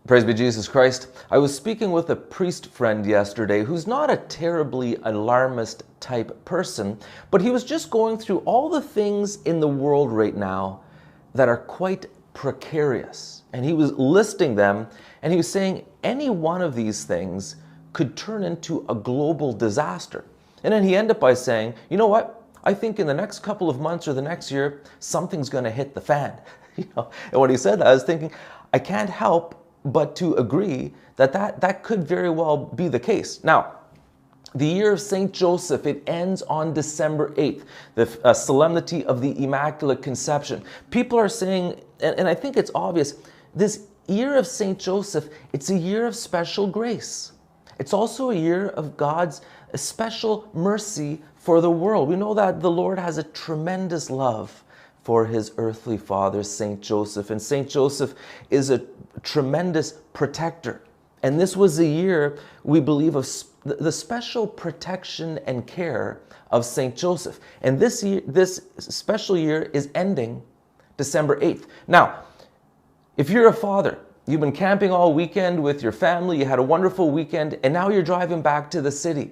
Praise be Jesus Christ. I was speaking with a priest friend yesterday who's not a terribly alarmist type person, but he was just going through all the things in the world right now that are quite precarious. And he was listing them, and he was saying any one of these things could turn into a global disaster. And then he ended up by saying, you know what? I think in the next couple of months or the next year, something's going to hit the fan. And when he said that, I was thinking, I can't help but to agree that could very well be the case. Now, the year of St. Joseph, it ends on December 8th, the solemnity of the Immaculate Conception. People are saying, and I think it's obvious, this year of St. Joseph, it's a year of special grace. It's also a year of God's special mercy for the world. We know that the Lord has a tremendous love for his earthly father, St. Joseph. And St. Joseph is a tremendous protector. And this was a year, we believe, of the special protection and care of St. Joseph. And this year, this special year is ending December 8th. Now, if you're a father, you've been camping all weekend with your family, you had a wonderful weekend, and now you're driving back to the city.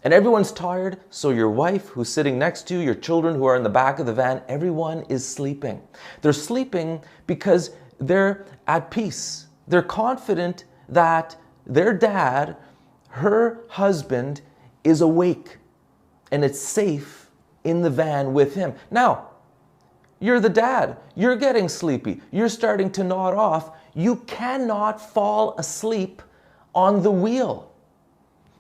And everyone's tired, so your wife who's sitting next to you, your children who are in the back of the van, everyone is sleeping. They're sleeping because they're at peace. They're confident that their dad, her husband, is awake and it's safe in the van with him. Now, you're the dad. You're getting sleepy. You're starting to nod off. You cannot fall asleep on the wheel.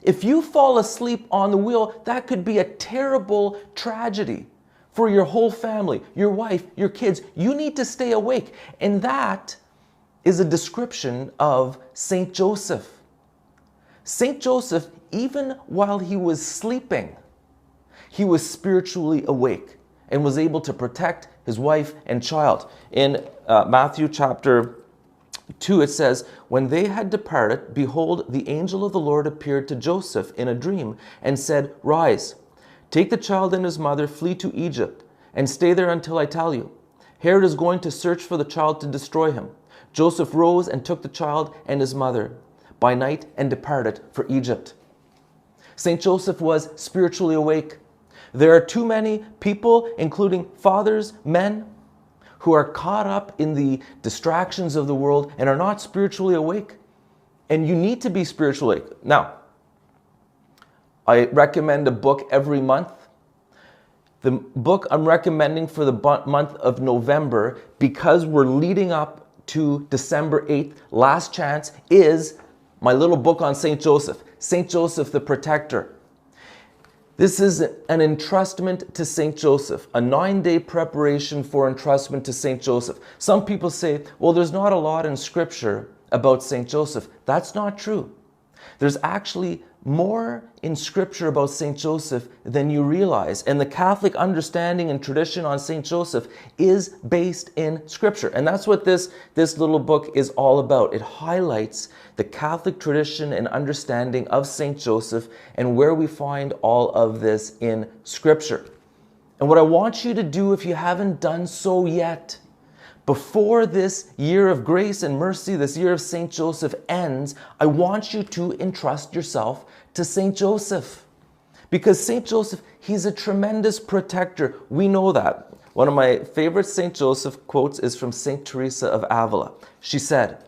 If you fall asleep on the wheel, that could be a terrible tragedy for your whole family, your wife, your kids. You need to stay awake. And that is a description of St. Joseph. St. Joseph, even while he was sleeping, he was spiritually awake and was able to protect his wife and child. In Matthew chapter 2, it says, when they had departed, behold, the angel of the Lord appeared to Joseph in a dream and said, rise, take the child and his mother, flee to Egypt, and stay there until I tell you. Herod is going to search for the child to destroy him. Joseph rose and took the child and his mother by night and departed for Egypt. St. Joseph was spiritually awake. There are too many people, including fathers, men, who are caught up in the distractions of the world and are not spiritually awake. And you need to be spiritually awake. Now, I recommend a book every month. The book I'm recommending for the month of November, because we're leading up to December 8th, last chance, is my little book on St. Joseph, St. Joseph the Protector. This is an entrustment to St. Joseph, a 9-day preparation for entrustment to St. Joseph. Some people say, well, there's not a lot in Scripture about St. Joseph. That's not true. There's actually more in Scripture about St. Joseph than you realize. And the Catholic understanding and tradition on St. Joseph is based in Scripture. And that's what this little book is all about. It highlights the Catholic tradition and understanding of St. Joseph and where we find all of this in Scripture. And what I want you to do, if you haven't done so yet, before this year of grace and mercy, this year of St. Joseph ends, I want you to entrust yourself to St. Joseph. Because St. Joseph, he's a tremendous protector. We know that. One of my favorite St. Joseph quotes is from St. Teresa of Avila. She said,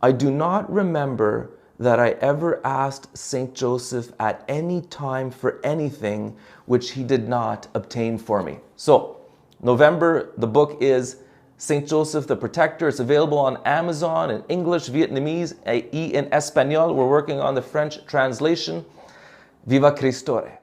I do not remember that I ever asked St. Joseph at any time for anything which he did not obtain for me. So, November, the book is St. Joseph the Protector. It's available on Amazon in English, Vietnamese, in Espanol. We're working on the French translation. Viva Cristore.